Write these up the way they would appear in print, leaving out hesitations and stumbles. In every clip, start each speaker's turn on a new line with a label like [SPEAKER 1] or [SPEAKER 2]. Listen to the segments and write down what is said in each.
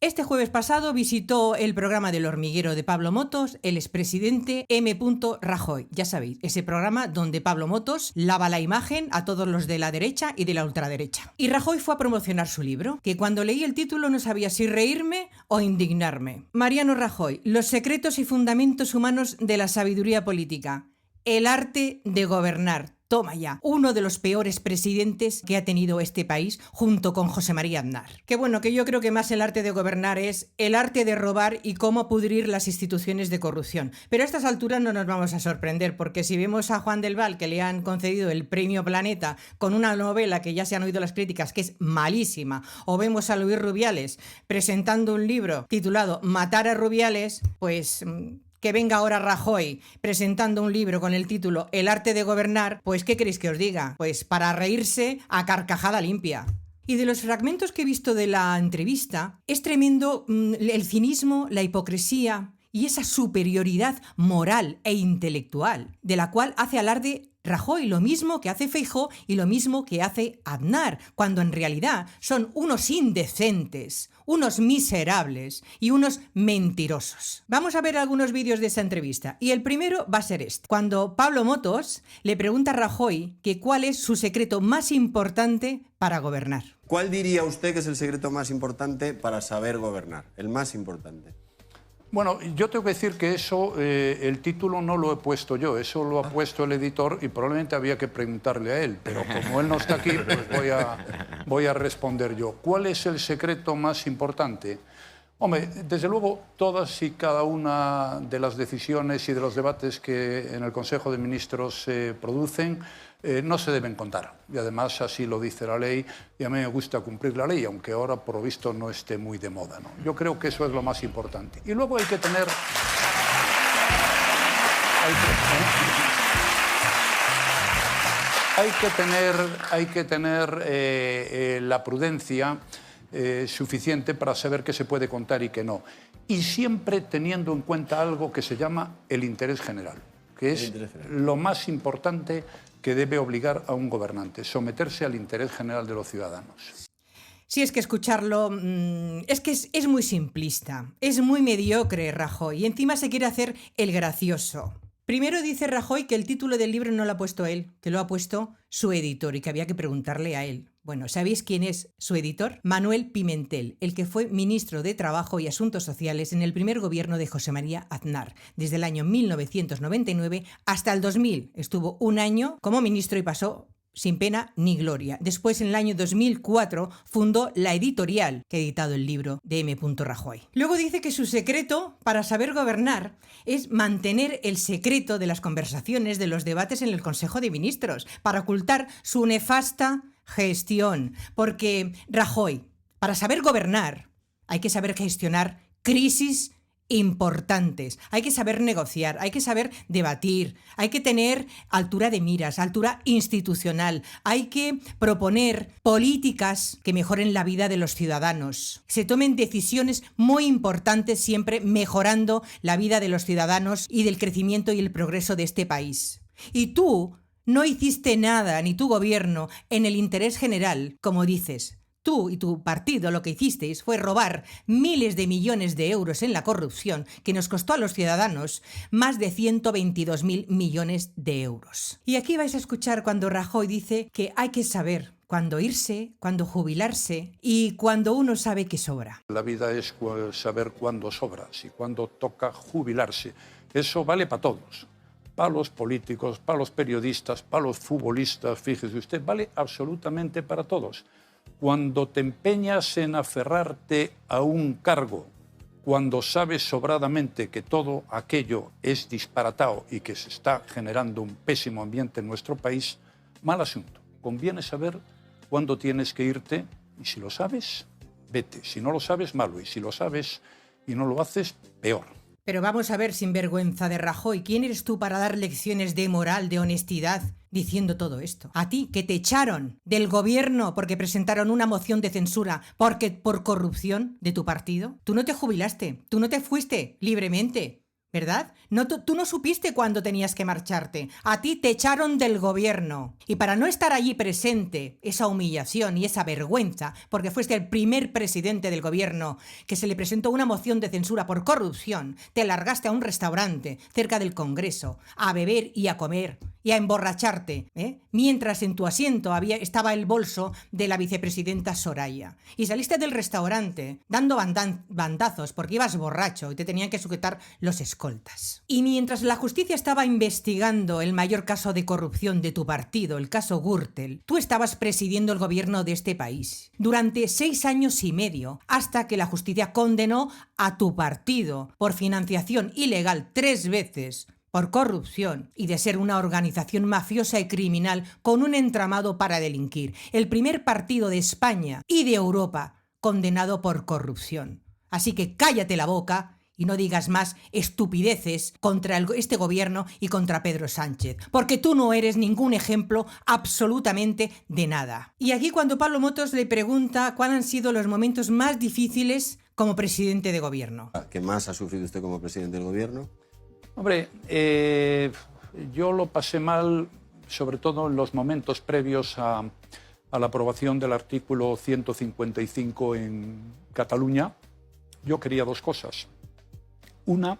[SPEAKER 1] Este jueves pasado visitó el programa del hormiguero de Pablo Motos el expresidente M. Rajoy. Ya sabéis, ese programa donde Pablo Motos lava la imagen a todos los de la derecha y de la ultraderecha. Y Rajoy fue a promocionar su libro, que cuando leí el título no sabía si reírme o indignarme. Mariano Rajoy, Los secretos y fundamentos humanos de la sabiduría política. El arte de gobernar. Toma ya, uno de los peores presidentes que ha tenido este país junto con José María Aznar. Que bueno, que yo creo que más el arte de gobernar es el arte de robar y cómo pudrir las instituciones de corrupción. Pero a estas alturas no nos vamos a sorprender, porque si vemos a Juan del Val, que le han concedido el premio Planeta con una novela que ya se han oído las críticas, que es malísima, o vemos a Luis Rubiales presentando un libro titulado Matar a Rubiales, pues que venga ahora Rajoy presentando un libro con el título El arte de gobernar, pues ¿qué queréis que os diga? Pues para reírse a carcajada limpia. Y de los fragmentos que he visto de la entrevista, es tremendo el cinismo, la hipocresía y esa superioridad moral e intelectual de la cual hace alarde Rajoy, lo mismo que hace Feijóo y lo mismo que hace Aznar, cuando en realidad son unos indecentes, unos miserables y unos mentirosos. Vamos a ver algunos vídeos de esa entrevista y el primero va a ser este, cuando Pablo Motos le pregunta a Rajoy que cuál es su secreto más importante para gobernar.
[SPEAKER 2] ¿Cuál diría usted que es el secreto más importante para saber gobernar? El más importante.
[SPEAKER 3] Bueno, yo tengo que decir que eso, el título no lo he puesto yo, eso lo ha puesto el editor y probablemente había que preguntarle a él, pero como él no está aquí, pues voy a responder yo. ¿Cuál es el secreto más importante? Hombre, desde luego, todas y cada una de las decisiones y de los debates que en el Consejo de Ministros se producen no se deben contar. Y además así lo dice la ley y a mí me gusta cumplir la ley, aunque ahora por lo visto no esté muy de moda, ¿no? Yo creo que eso es lo más importante. Y luego hay que tener... Hay que tener la prudencia suficiente para saber qué se puede contar y qué no. Y siempre teniendo en cuenta algo que se llama el interés general, que es lo más importante que debe obligar a un gobernante, someterse al interés general de los ciudadanos.
[SPEAKER 1] Sí, es que escucharlo es muy simplista, es muy mediocre Rajoy y encima se quiere hacer el gracioso. Primero dice Rajoy que el título del libro no lo ha puesto él, que lo ha puesto su editor y que había que preguntarle a él. Bueno, ¿sabéis quién es su editor? Manuel Pimentel, el que fue ministro de Trabajo y Asuntos Sociales en el primer gobierno de José María Aznar. Desde el año 1999 hasta el 2000 estuvo un año como ministro y pasó sin pena ni gloria. Después, en el año 2004, fundó La Editorial, que ha editado el libro de M. Rajoy. Luego dice que su secreto para saber gobernar es mantener el secreto de las conversaciones, de los debates en el Consejo de Ministros, para ocultar su nefasta gestión. Porque, Rajoy, para saber gobernar hay que saber gestionar crisis importantes, hay que saber negociar, hay que saber debatir, hay que tener altura de miras, altura institucional, hay que proponer políticas que mejoren la vida de los ciudadanos, se tomen decisiones muy importantes siempre mejorando la vida de los ciudadanos y del crecimiento y el progreso de este país. Y tú no hiciste nada, ni tu gobierno, en el interés general, como dices. Tú y tu partido lo que hicisteis fue robar miles de millones de euros en la corrupción que nos costó a los ciudadanos más de 122.000 millones de euros. Y aquí vais a escuchar cuando Rajoy dice que hay que saber cuándo irse, cuándo jubilarse y cuando uno sabe que sobra.
[SPEAKER 3] La vida es saber cuándo sobra, si cuándo toca jubilarse. Eso vale para todos. Para los políticos, para los periodistas, para los futbolistas, fíjese usted, vale absolutamente para todos. Cuando te empeñas en aferrarte a un cargo, cuando sabes sobradamente que todo aquello es disparatado y que se está generando un pésimo ambiente en nuestro país, mal asunto. Conviene saber cuándo tienes que irte y si lo sabes, vete. Si no lo sabes, malo. Y si lo sabes y no lo haces, peor.
[SPEAKER 1] Pero vamos a ver, sinvergüenza de Rajoy, ¿quién eres tú para dar lecciones de moral, de honestidad, diciendo todo esto? A ti, que te echaron del gobierno porque presentaron una moción de censura por corrupción de tu partido. Tú no te jubilaste, tú no te fuiste libremente. ¿verdad? No, tú no supiste cuándo tenías que marcharte. A ti te echaron del gobierno. Y para no estar allí presente, esa humillación y esa vergüenza, porque fuiste el primer presidente del gobierno que se le presentó una moción de censura por corrupción, te largaste a un restaurante cerca del Congreso a beber y a comer y a emborracharte, mientras en tu asiento estaba el bolso de la vicepresidenta Soraya. Y saliste del restaurante dando bandazos porque ibas borracho y te tenían que sujetar los escoltas. Y mientras la justicia estaba investigando el mayor caso de corrupción de tu partido, el caso Gürtel, tú estabas presidiendo el gobierno de este país durante 6 años y medio, hasta que la justicia condenó a tu partido por financiación ilegal 3 veces, por corrupción y de ser una organización mafiosa y criminal con un entramado para delinquir. El primer partido de España y de Europa condenado por corrupción. Así que cállate la boca y no digas más estupideces contra este gobierno y contra Pedro Sánchez, porque tú no eres ningún ejemplo absolutamente de nada. Y aquí cuando Pablo Motos le pregunta cuáles han sido los momentos más difíciles como presidente de gobierno.
[SPEAKER 2] ¿Qué más ha sufrido usted como presidente del gobierno?
[SPEAKER 3] Hombre, yo lo pasé mal, sobre todo en los momentos previos a la aprobación del artículo 155 en Cataluña. Yo quería 2 cosas. Una,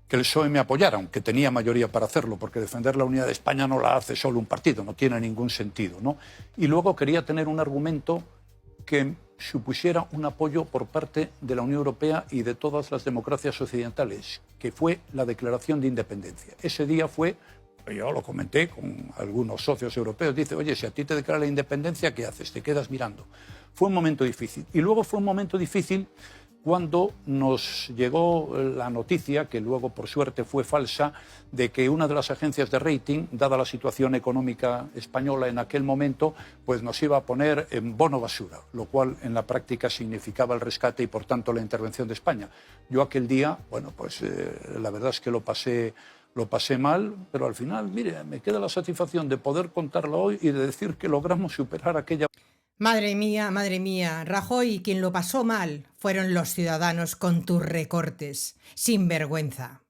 [SPEAKER 3] que el PSOE me apoyara, aunque tenía mayoría para hacerlo, porque defender la unidad de España no la hace solo un partido, no tiene ningún sentido, ¿no? Y luego quería tener un argumento que supusiera un apoyo por parte de la Unión Europea y de todas las democracias occidentales, que fue la declaración de independencia. Ese día fue, yo lo comenté con algunos socios europeos, dice, oye, si a ti te declara la independencia, ¿qué haces? Te quedas mirando. Fue un momento difícil. Y luego fue un momento difícil cuando nos llegó la noticia, que luego por suerte fue falsa, de que una de las agencias de rating, dada la situación económica española en aquel momento, pues nos iba a poner en bono basura, lo cual en la práctica significaba el rescate y por tanto la intervención de España. Yo aquel día, bueno, pues la verdad es que lo pasé mal, pero al final, mire, me queda la satisfacción de poder contarlo hoy y de decir que logramos superar aquella...
[SPEAKER 1] Madre mía, Rajoy, quien lo pasó mal fueron los ciudadanos con tus recortes, sin vergüenza.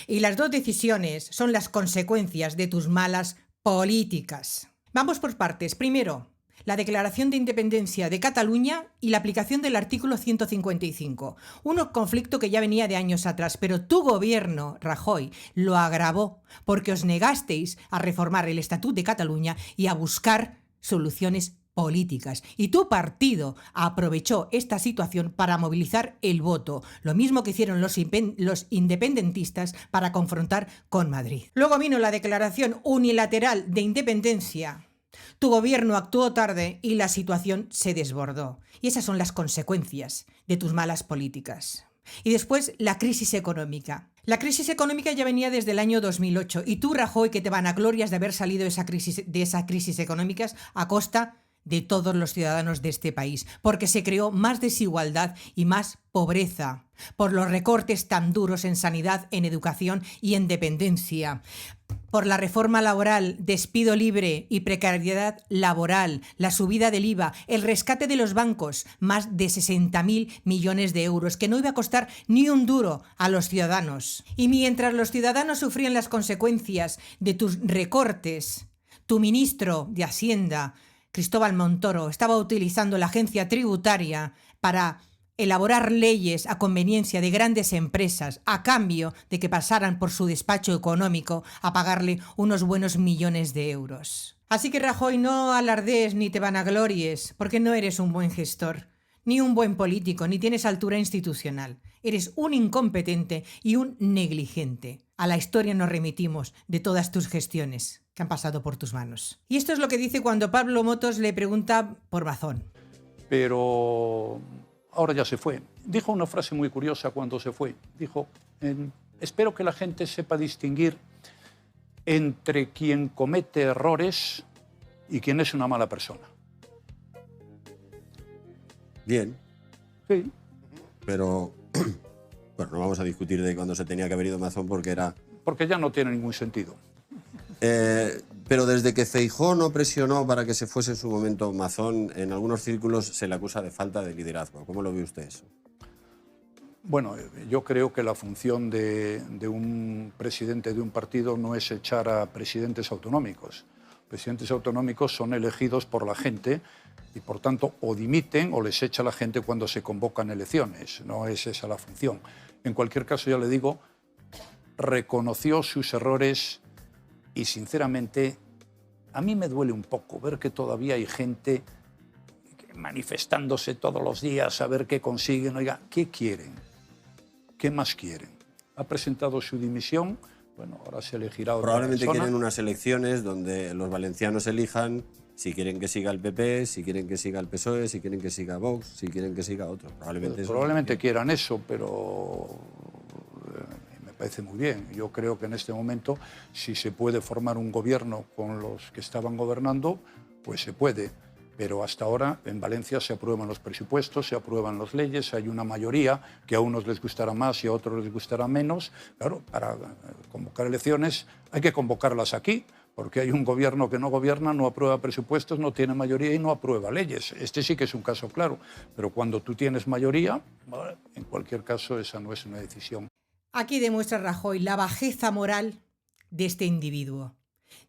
[SPEAKER 1] Y las 2 decisiones son las consecuencias de tus malas políticas. Vamos por partes. Primero, la declaración de independencia de Cataluña y la aplicación del artículo 155. Un conflicto que ya venía de años atrás, pero tu gobierno, Rajoy, lo agravó porque os negasteis a reformar el Estatut de Cataluña y a buscar soluciones políticas. Y tu partido aprovechó esta situación para movilizar el voto, lo mismo que hicieron los independentistas para confrontar con Madrid. Luego vino la declaración unilateral de independencia. Tu gobierno actuó tarde y la situación se desbordó. Y esas son las consecuencias de tus malas políticas. Y después la crisis económica. La crisis económica ya venía desde el año 2008 y tú, Rajoy, que te vanaglorias de haber salido de esa crisis económica a costa de todos los ciudadanos de este país, porque se creó más desigualdad y más pobreza, por los recortes tan duros en sanidad, en educación y en dependencia, por la reforma laboral, despido libre y precariedad laboral, la subida del IVA, el rescate de los bancos, más de 60.000 millones de euros, que no iba a costar ni un duro a los ciudadanos. Y mientras los ciudadanos sufrían las consecuencias de tus recortes, tu ministro de Hacienda, Cristóbal Montoro, estaba utilizando la agencia tributaria para elaborar leyes a conveniencia de grandes empresas a cambio de que pasaran por su despacho económico a pagarle unos buenos millones de euros. Así que, Rajoy, no alardees ni te vanaglories, porque no eres un buen gestor, ni un buen político, ni tienes altura institucional. Eres un incompetente y un negligente. A la historia nos remitimos de todas tus gestiones que han pasado por tus manos. Y esto es lo que dice cuando Pablo Motos le pregunta por Mazón.
[SPEAKER 3] Pero ahora ya se fue. Dijo una frase muy curiosa cuando se fue. Dijo, espero que la gente sepa distinguir entre quien comete errores y quien es una mala persona.
[SPEAKER 2] Bien.
[SPEAKER 3] Sí.
[SPEAKER 2] Pero, bueno, no vamos a discutir de cuándo se tenía que haber ido Mazón porque era...
[SPEAKER 3] Porque ya no tiene ningún sentido.
[SPEAKER 2] Pero desde que Feijóo no presionó para que se fuese en su momento Mazón, en algunos círculos se le acusa de falta de liderazgo. ¿Cómo lo ve usted eso?
[SPEAKER 3] Bueno, yo creo que la función de un presidente de un partido no es echar a presidentes autonómicos. Presidentes autonómicos son elegidos por la gente y, por tanto, o dimiten o les echa la gente cuando se convocan elecciones. No es esa la función. En cualquier caso, ya le digo, reconoció sus errores y, sinceramente, a mí me duele un poco ver que todavía hay gente manifestándose todos los días a ver qué consiguen. Oiga, ¿qué quieren? ¿Qué más quieren? Ha presentado su dimisión, bueno, ahora se elegirá otra
[SPEAKER 2] Probablemente
[SPEAKER 3] persona.
[SPEAKER 2] quieren unas elecciones donde los valencianos elijan si quieren que siga el PP, si quieren que siga el PSOE, si quieren que siga Vox, si quieren que siga otro. Probablemente
[SPEAKER 3] Quieran eso, pero me parece muy bien. Yo creo que en este momento, si se puede formar un gobierno con los que estaban gobernando, pues se puede. Pero hasta ahora en Valencia se aprueban los presupuestos, se aprueban las leyes, hay una mayoría que a unos les gustará más y a otros les gustará menos. Claro, para convocar elecciones hay que convocarlas aquí, porque hay un gobierno que no gobierna, no aprueba presupuestos, no tiene mayoría y no aprueba leyes. Este sí que es un caso claro, pero cuando tú tienes mayoría, en cualquier caso esa no es una decisión.
[SPEAKER 1] Aquí demuestra Rajoy la bajeza moral de este individuo.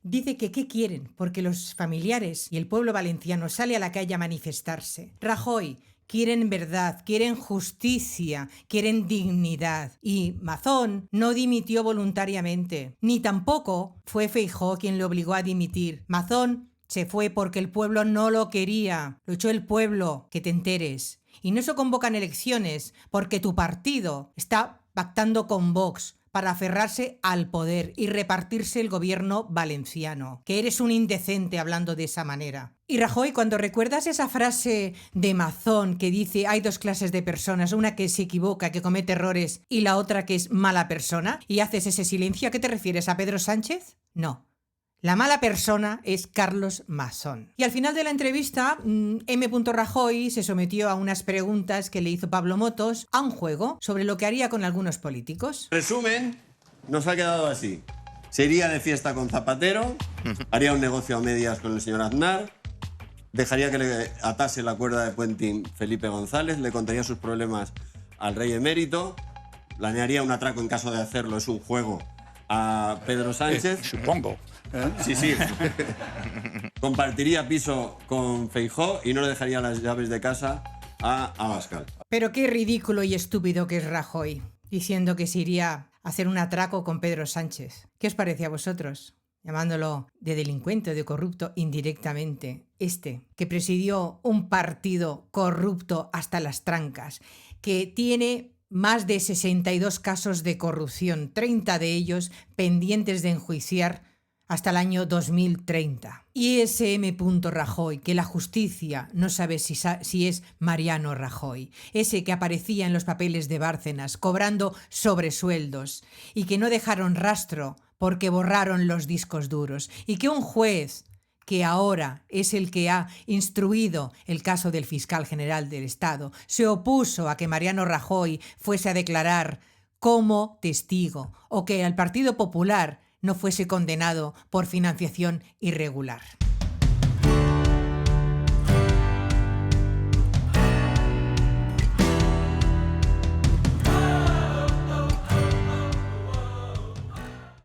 [SPEAKER 1] Dice que ¿qué quieren? Porque los familiares y el pueblo valenciano sale a la calle a manifestarse. Rajoy, quieren verdad, quieren justicia, quieren dignidad. Y Mazón no dimitió voluntariamente, ni tampoco fue Feijóo quien le obligó a dimitir. Mazón se fue porque el pueblo no lo quería. Lo echó el pueblo, que te enteres. Y no se convocan elecciones porque tu partido está pactando con Vox para aferrarse al poder y repartirse el gobierno valenciano. Que eres un indecente hablando de esa manera. Y Rajoy, cuando recuerdas esa frase de Mazón que dice hay dos clases de personas, una que se equivoca, que comete errores y la otra que es mala persona, y haces ese silencio, ¿a qué te refieres? ¿A Pedro Sánchez? No. La mala persona es Carlos Mazón. Y al final de la entrevista, M. Rajoy se sometió a unas preguntas que le hizo Pablo Motos a un juego sobre lo que haría con algunos políticos.
[SPEAKER 2] Resumen, nos ha quedado así. Se iría de fiesta con Zapatero, haría un negocio a medias con el señor Aznar, dejaría que le atase la cuerda de Puenting Felipe González, le contaría sus problemas al rey emérito, planearía un atraco en caso de hacerlo, es un juego, a Pedro Sánchez.
[SPEAKER 3] Supongo.
[SPEAKER 2] Sí, sí. Compartiría piso con Feijóo y no le dejaría las llaves de casa a Abascal.
[SPEAKER 1] Pero qué ridículo y estúpido que es Rajoy, diciendo que se iría a hacer un atraco con Pedro Sánchez. ¿Qué os parece a vosotros? Llamándolo de delincuente o de corrupto indirectamente. Que presidió un partido corrupto hasta las trancas, que tiene más de 62 casos de corrupción, 30 de ellos pendientes de enjuiciar hasta el año 2030. Y ese M. Rajoy, que la justicia no sabe si es Mariano Rajoy, ese que aparecía en los papeles de Bárcenas cobrando sobresueldos y que no dejaron rastro porque borraron los discos duros, y que un juez que ahora es el que ha instruido el caso del fiscal general del Estado, se opuso a que Mariano Rajoy fuese a declarar como testigo o que el Partido Popular no fuese condenado por financiación irregular.